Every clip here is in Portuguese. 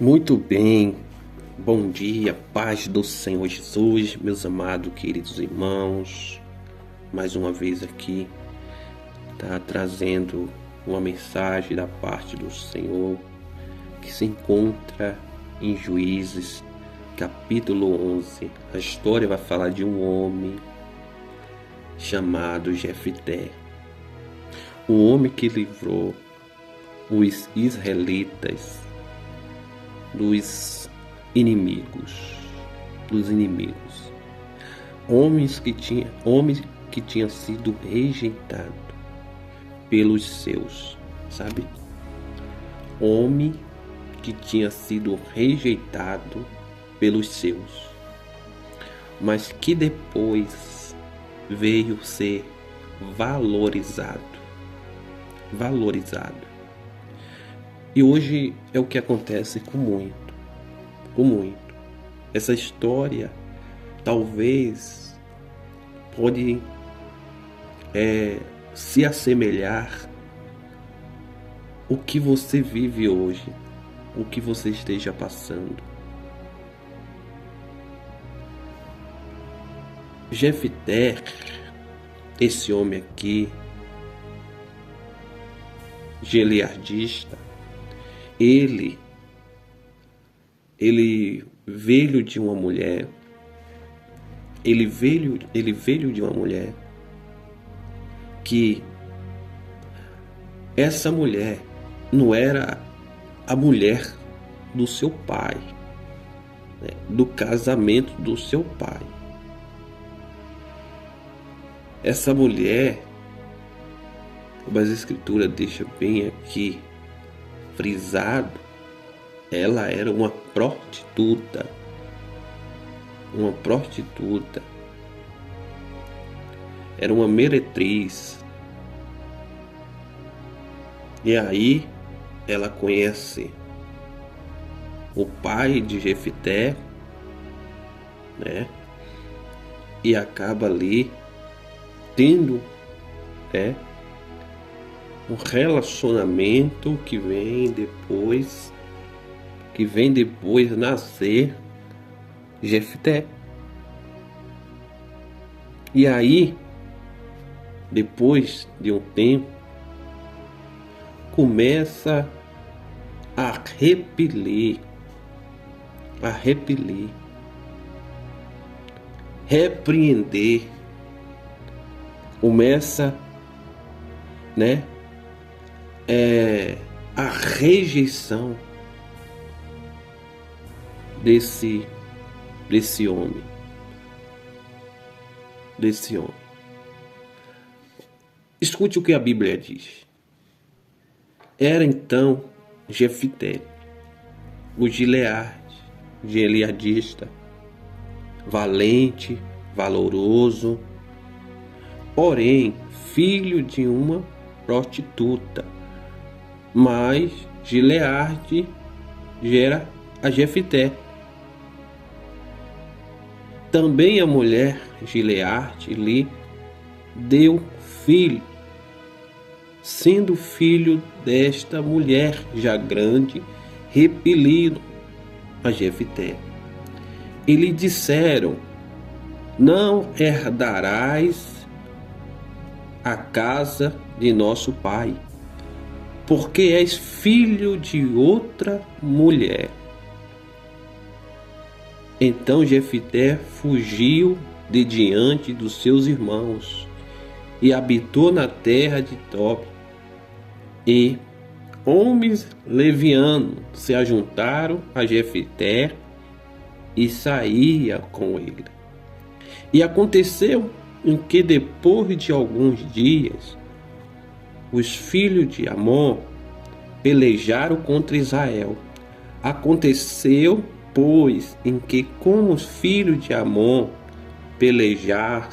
Muito bem, bom dia, paz do Senhor Jesus, meus amados, queridos irmãos. Mais uma vez aqui, trazendo uma mensagem da parte do Senhor que se encontra em Juízes, capítulo 11. A história vai falar de um homem chamado Jefté, um homem que livrou os israelitas dos inimigos, homens que tinham sido rejeitados pelos seus, sabe? Homem que tinha sido rejeitado pelos seus, mas que depois veio ser valorizado. E hoje é o que acontece com muito. Essa história talvez pode se assemelhar o que você vive hoje, o que você esteja passando. Jefté, esse homem aqui, gileadista, ele veio de uma mulher, ele veio de uma mulher que essa mulher não era a mulher do seu pai, né? Do casamento do seu pai. Essa mulher, como as escrituras deixam bem aqui frisado, ela era uma prostituta. Era uma meretriz. E aí ela conhece o pai de Jefté, né? E acaba ali tendo, um relacionamento que vem depois nascer Jefté. E aí, depois de um tempo, começa a repelir, repreender, começa, a rejeição desse homem. Escute o que a Bíblia diz. Era então Jefté, o gileadista, valente, valoroso, porém filho de uma prostituta. Mas Gileade gera a Jefté. Também a mulher Gileade lhe deu filho, sendo filho desta mulher já grande, repelido a Jefté. E lhe disseram: não herdarás a casa de nosso pai, porque és filho de outra mulher. Então Jefté fugiu de diante dos seus irmãos e habitou na terra de Tob. E homens levianos se ajuntaram a Jefté e saía com ele. E aconteceu em que depois de alguns dias os filhos de Amon pelejaram contra Israel. Aconteceu, pois, em que como os filhos de Amon pelejaram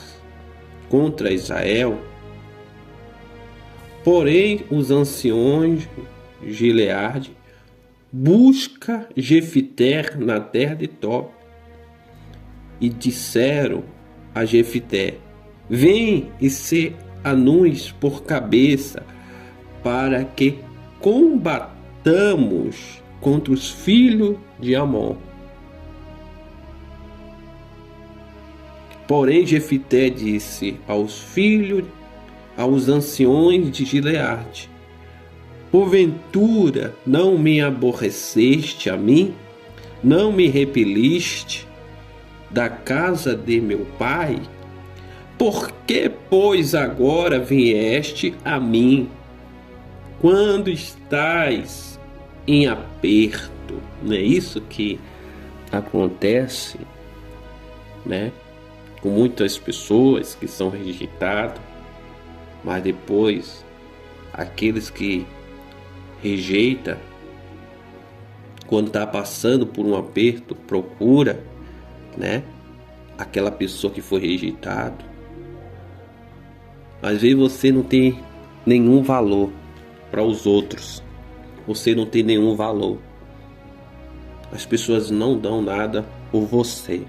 contra Israel, porém os anciões de Gileade busca Jefté na terra de Tob e disseram a Jefté: vem e se anus por cabeça, para que combatamos contra os filhos de Amon. Porém Jefité disse aos anciões de Gileade: porventura não me aborreceste a mim? Não me repeliste da casa de meu pai? Por que, pois, agora vieste a mim, quando estás em aperto? Não é isso que acontece, né? Com muitas pessoas que são rejeitadas, mas depois aqueles que rejeitam, quando está passando por um aperto, procura, né, aquela pessoa que foi rejeitada. Às vezes você não tem nenhum valor para os outros, você não tem nenhum valor, as pessoas não dão nada por você,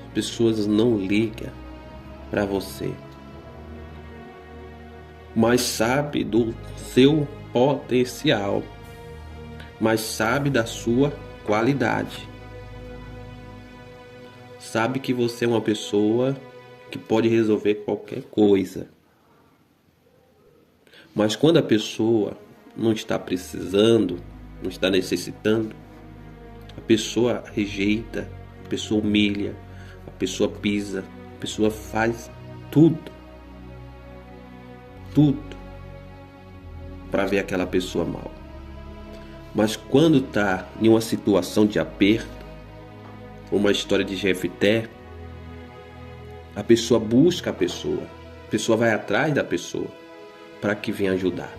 as pessoas não ligam para você, mas sabe do seu potencial, mas sabe da sua qualidade, sabe que você é uma pessoa que pode resolver qualquer coisa. Mas quando a pessoa não está precisando, não está necessitando, a pessoa rejeita, a pessoa humilha, a pessoa pisa, a pessoa faz tudo para ver aquela pessoa mal. Mas quando está em uma situação de aperto, uma história de Jefité, a pessoa busca a pessoa vai atrás da pessoa para que venha ajudar.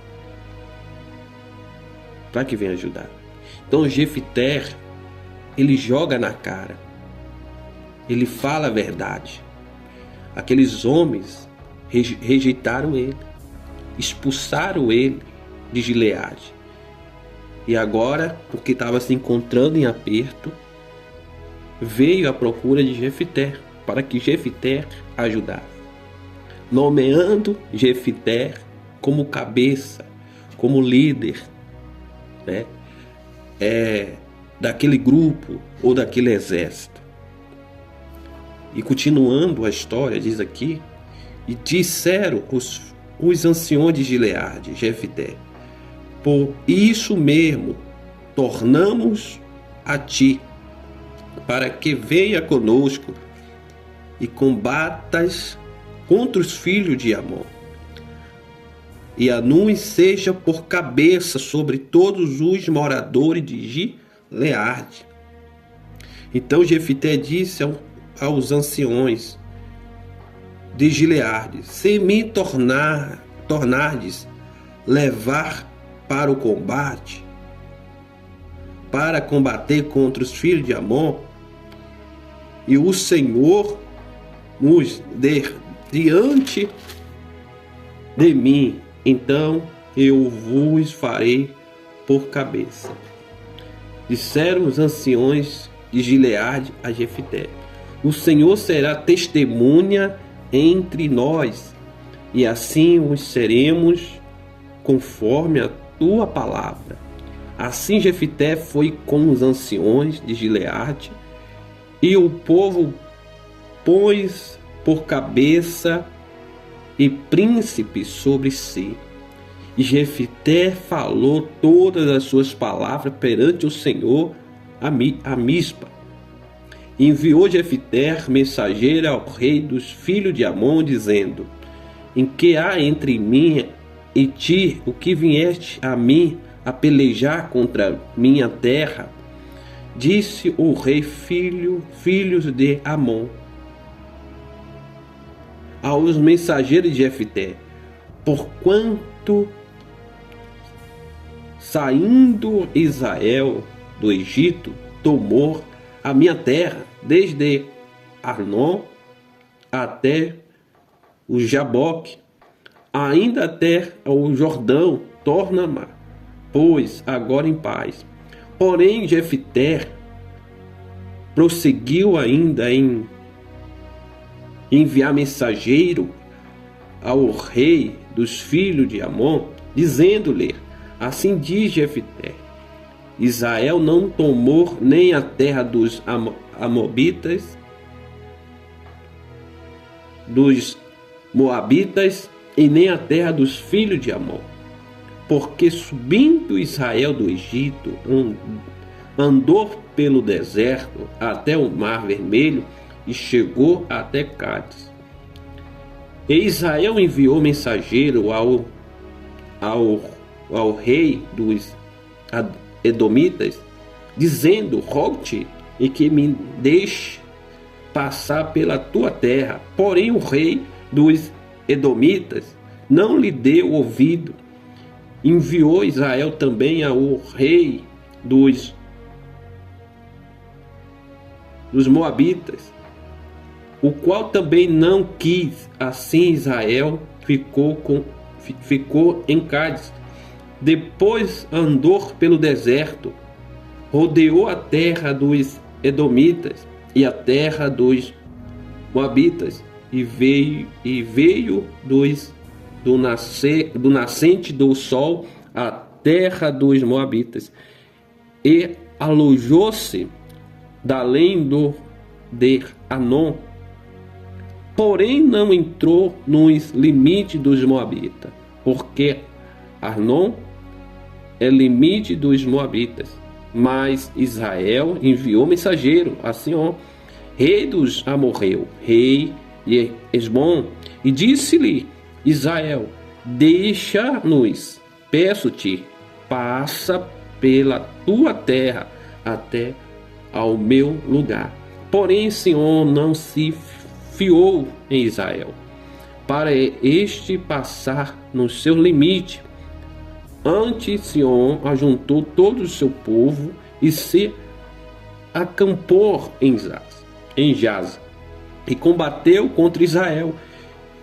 Para que venha ajudar. Então Jefité, ele joga na cara, ele fala a verdade. Aqueles homens rejeitaram ele, expulsaram ele de Gileade. E agora, porque estava se encontrando em aperto, veio à procura de Jefité, para que Jefité ajudasse, nomeando Jefité como cabeça, como líder, né, daquele grupo ou daquele exército. E continuando a história, diz aqui: e disseram os anciões de Gileade, Jefité: por isso mesmo tornamos a ti, para que venha conosco e combatas contra os filhos de Amon, e Anum seja por cabeça sobre todos os moradores de Gileade. Então Jefité disse aos anciões de Gileade: se me tornardes levar para o combate, para combater contra os filhos de Amon, e o Senhor nos der diante de mim, então eu vos farei por cabeça. Disseram os anciões de Gileade a Jefité: o Senhor será testemunha entre nós, e assim os seremos conforme a tua palavra. Assim Jefité foi com os anciões de Gileade, e o povo pôs por cabeça e príncipe sobre si. E Jefité falou todas as suas palavras perante o Senhor a Mispa. Enviou Jefité mensageiro ao rei dos filhos de Amon, dizendo: em que há entre mim e ti, o que vieste a mim a pelejar contra minha terra? Disse o rei filhos de Amon aos mensageiros de Jefité: porquanto saindo Israel do Egito, tomou a minha terra, desde Arnon até o Jaboque, ainda até o Jordão, torna-me, pois, agora em paz. Porém Jefité prosseguiu ainda em enviar mensageiro ao rei dos filhos de Amon, dizendo-lhe: assim diz Jefité: Israel não tomou nem a terra dos Amobitas, dos Moabitas e nem a terra dos filhos de Amon. Porque subindo Israel do Egito, andou pelo deserto até o Mar Vermelho e chegou até Cádiz. E Israel enviou mensageiro ao rei dos Edomitas, dizendo: rogue-te e que me deixe passar pela tua terra. Porém o rei dos Edomitas não lhe deu ouvido. Enviou Israel também ao rei dos Moabitas, o qual também não quis. Assim Israel ficou em Cádiz. Depois andou pelo deserto, rodeou a terra dos Edomitas e a terra dos Moabitas, e veio do nascente do sol a terra dos Moabitas, e alojou-se da além de Anon. Porém não entrou nos limites dos Moabitas, porque Arnon é limite dos Moabitas. Mas Israel enviou mensageiro a Sião, rei dos Amorreu, rei de Esbom, e disse-lhe Israel: deixa-nos, peço-te, passa pela tua terra até ao meu lugar. Porém Sião não se fiou em Israel, para este passar no seu limite. Antes Sião ajuntou todo o seu povo e se acampou em Jaz, e combateu contra Israel.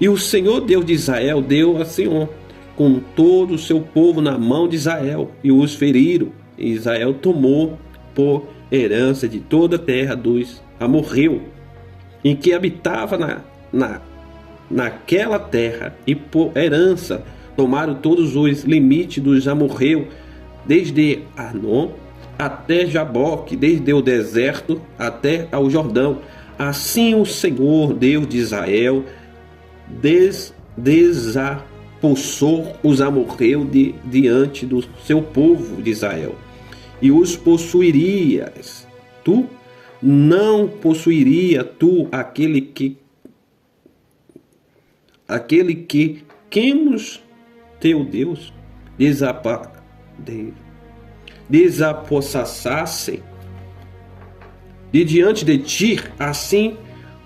E o Senhor Deus de Israel deu a Sião com todo o seu povo na mão de Israel, e os feriram. E Israel tomou por herança de toda a terra dos Amorreu, em que habitava naquela terra, e por herança tomaram todos os limites dos Amorreu, desde Arnon até Jaboque, desde o deserto até ao Jordão. Assim o Senhor Deus de Israel desapossou os Amorreu diante do seu povo de Israel, e os possuirias tu. Não possuiria tu aquele que Quemos teu Deus desapossasse de diante de ti. Assim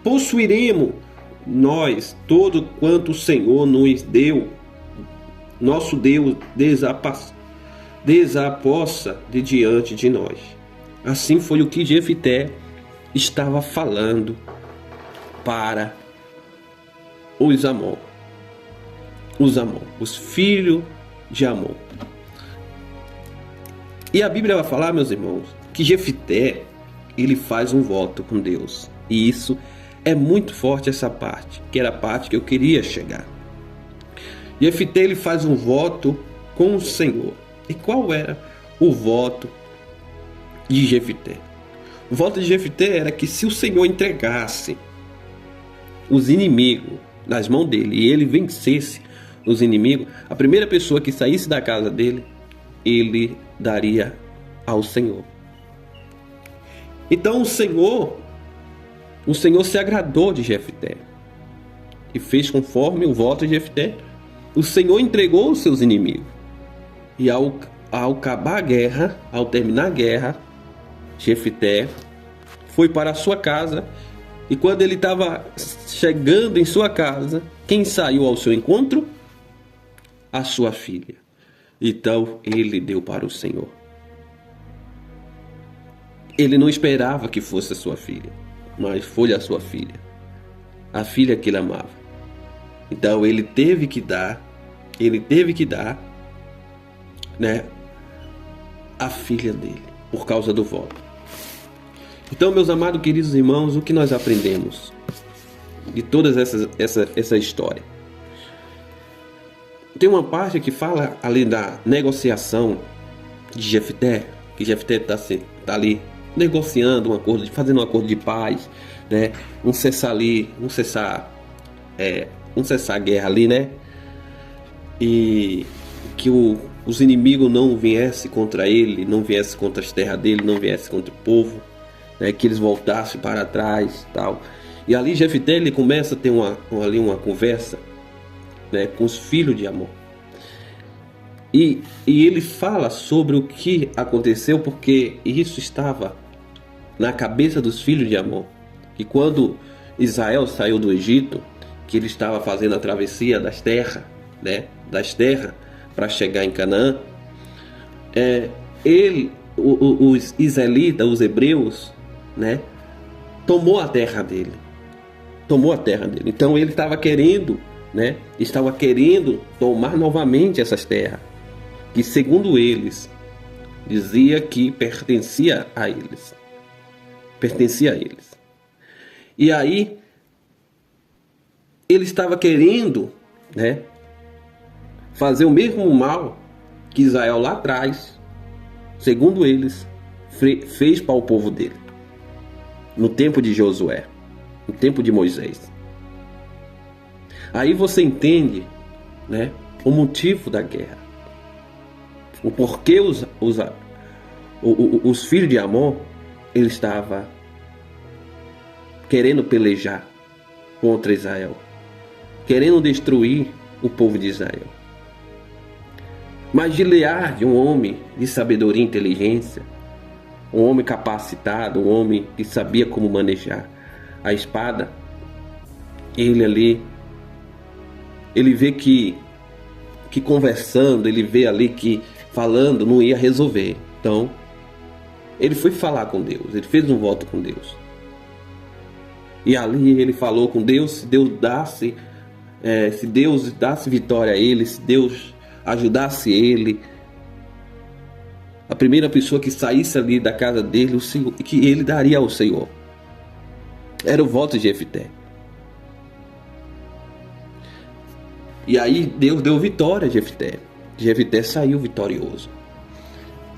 possuiremos nós todo quanto o Senhor nos deu. Nosso Deus desapossa de diante de nós. Assim foi o que Jefté estava falando para os Amon, os filhos de Amon. E a Bíblia vai falar, meus irmãos, que Jefté, ele faz um voto com Deus. E isso é muito forte, essa parte, que era a parte que eu queria chegar. Jefté, ele faz um voto com o Senhor. E qual era o voto de Jefté? O voto de Jefté era que se o Senhor entregasse os inimigos nas mãos dele e ele vencesse os inimigos, a primeira pessoa que saísse da casa dele, ele daria ao Senhor. Então o Senhor se agradou de Jefté e fez conforme o voto de Jefté. O Senhor entregou os seus inimigos. E ao acabar a guerra, ao terminar a guerra, Jefté foi para a sua casa. E quando ele estava chegando em sua casa, quem saiu ao seu encontro? A sua filha. Então ele deu para o Senhor. Ele não esperava que fosse a sua filha, mas foi a sua filha, a filha que ele amava. Então ele teve que dar, né, a filha dele, por causa do voto. Então, meus amados queridos irmãos, o que nós aprendemos de toda essa história? Tem uma parte que fala ali da negociação de Jefté, que Jefté está ali negociando um acordo, fazendo um acordo de paz, né? Um cessar a guerra ali, né? E que os inimigos não viessem contra ele, não viessem contra as terras dele, não viessem contra o povo, né? Que eles voltassem para trás, tal. E ali Jefté ele começa a ter ali uma conversa, né, com os filhos de Amon. E ele fala sobre o que aconteceu, porque isso estava na cabeça dos filhos de Amon. E quando Israel saiu do Egito, que ele estava fazendo a travessia das terras, né, para chegar em Canaã, os israelitas, os hebreus, né, tomou a terra dele. Então ele estava querendo tomar novamente essas terras, que segundo eles dizia que pertencia a eles. E aí ele estava querendo, né, fazer o mesmo mal que Israel lá atrás, segundo eles, fez para o povo dele, no tempo de Josué, no tempo de Moisés. Aí você entende, né, o motivo da guerra, o porquê os filhos de Amon, ele estava querendo pelejar contra Israel, querendo destruir o povo de Israel. Mas Gileade, um homem de sabedoria e inteligência, um homem capacitado, um homem que sabia como manejar a espada, ele vê que conversando, ele vê ali que falando não ia resolver. Então ele foi falar com Deus, ele fez um voto com Deus. E ali ele falou com Deus, se Deus desse vitória a ele, se Deus ajudasse ele, a primeira pessoa que saísse ali da casa dele, o Senhor, que ele daria ao Senhor. Era o voto de Jefté. E aí Deus deu vitória a Jefté. Jefté saiu vitorioso.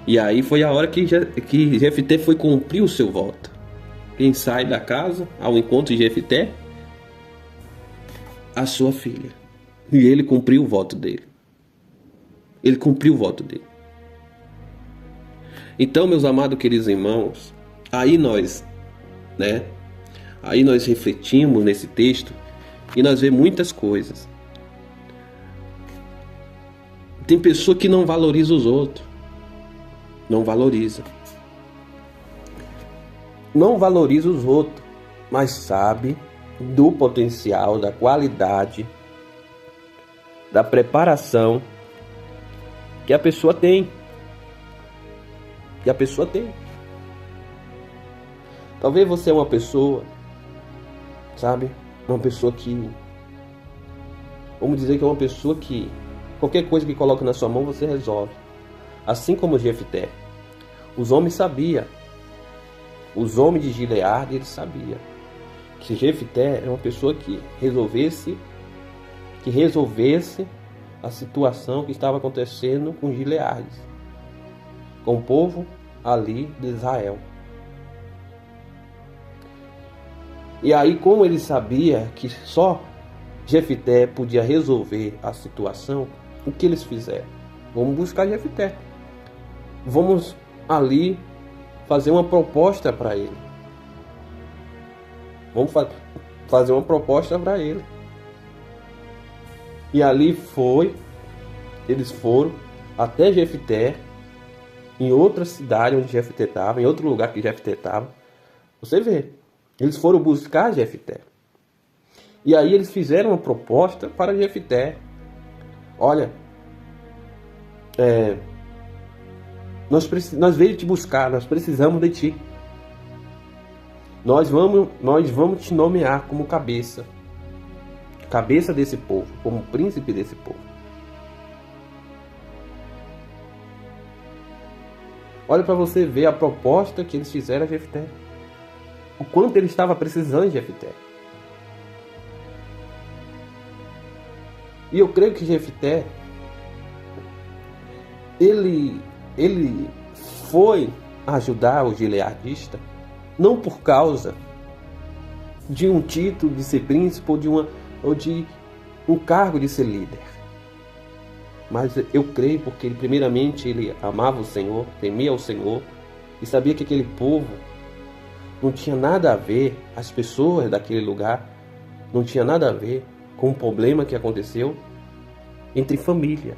E aí foi a hora que Jefté foi cumprir o seu voto. Quem sai da casa ao encontro de Jefté? A sua filha. E ele cumpriu o voto dele. Então, meus amados queridos irmãos, aí nós refletimos nesse texto e nós vemos muitas coisas. Tem pessoa que não valoriza os outros. Não valoriza os outros, mas sabe do potencial, da qualidade, da preparação que a pessoa tem. Talvez você é uma pessoa, sabe? Uma pessoa que, vamos dizer que é uma pessoa que qualquer coisa que coloca na sua mão você resolve. Assim como Jefté. Os homens sabiam. Os homens de Gileade, eles sabiam que Jefté é uma pessoa que resolvesse a situação que estava acontecendo com Gileade, com o povo ali de Israel. E aí, como ele sabia que só Jefté podia resolver a situação, o que eles fizeram? Vamos buscar Jefté. Vamos ali fazer uma proposta para ele. Vamos fazer uma proposta para ele. E ali eles foram até Jefté, em outra cidade onde Jefté estava, em outro lugar que Jefté estava. Você vê, eles foram buscar Jefté. E aí eles fizeram uma proposta para Jefté. Olha, nós veio te buscar, nós precisamos de ti. Nós vamos te nomear como cabeça desse povo, como príncipe desse povo. Olha para você ver a proposta que eles fizeram a Jefté. O quanto ele estava precisando de Jefté. E eu creio que Jefté, ele foi ajudar o gileadita, não por causa de um título de ser príncipe ou de um cargo de ser líder. Mas eu creio porque primeiramente ele amava o Senhor, temia o Senhor e sabia que aquele povo não tinha nada a ver, as pessoas daquele lugar não tinha nada a ver com o problema que aconteceu entre família.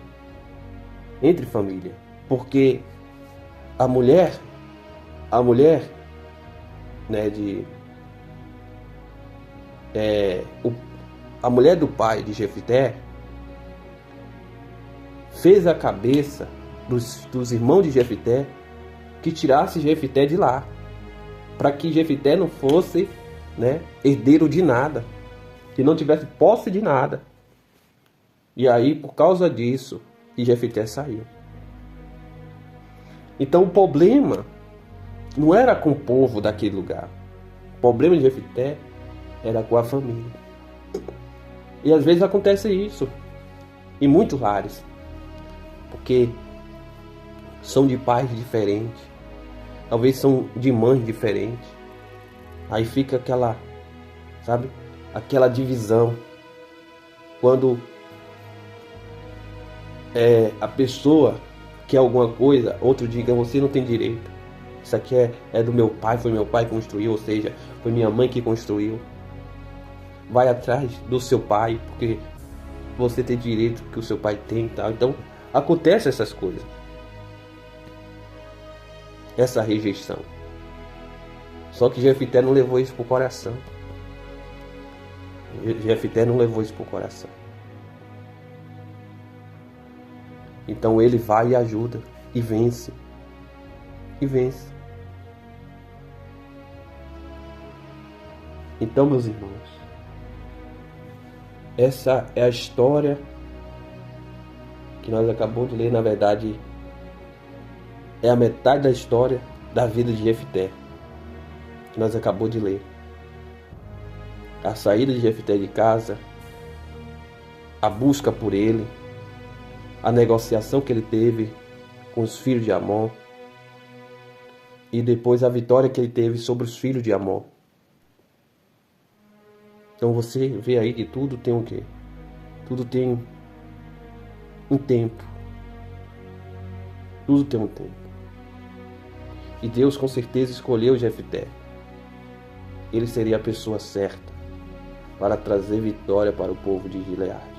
Porque a mulher, né, a mulher do pai de Jefté fez a cabeça dos irmãos de Jefté que tirasse Jefté de lá, para que Jefté não fosse, né, herdeiro de nada, que não tivesse posse de nada. E aí, por causa disso, que Jefté saiu. Então o problema não era com o povo daquele lugar. O problema de Jefté era com a família. E às vezes acontece isso em muitos lares, porque são de pais diferentes, talvez são de mães diferentes. Aí fica aquela, sabe, aquela divisão. Quando a pessoa quer alguma coisa, outro diga, você não tem direito. Isso aqui é do meu pai, foi meu pai que construiu, ou seja, foi minha mãe que construiu. Vai atrás do seu pai, porque você tem direito que o seu pai tem e tal. Então, acontece essas coisas. Essa rejeição. Só que Jefté não levou isso pro coração. Jefté não levou isso pro coração. Então ele vai e ajuda. E vence. E vence. Então, meus irmãos, essa é a história que nós acabamos de ler. Na verdade, é a metade da história da vida de Jefté, que nós acabamos de ler. A saída de Jefté de casa, a busca por ele, a negociação que ele teve com os filhos de Amon e depois a vitória que ele teve sobre os filhos de Amon. Então você vê aí que tudo tem o quê? Tudo tem um tempo. Tudo tem um tempo. E Deus com certeza escolheu Jefté. Ele seria a pessoa certa para trazer vitória para o povo de Gileade.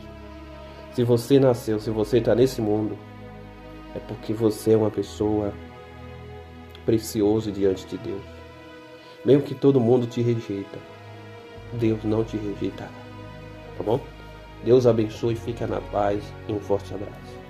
Se você nasceu, se você está nesse mundo, é porque você é uma pessoa preciosa diante de Deus. Mesmo que todo mundo te rejeita, Deus não te rejeitará. Tá bom? Deus abençoe, fica na paz e um forte abraço.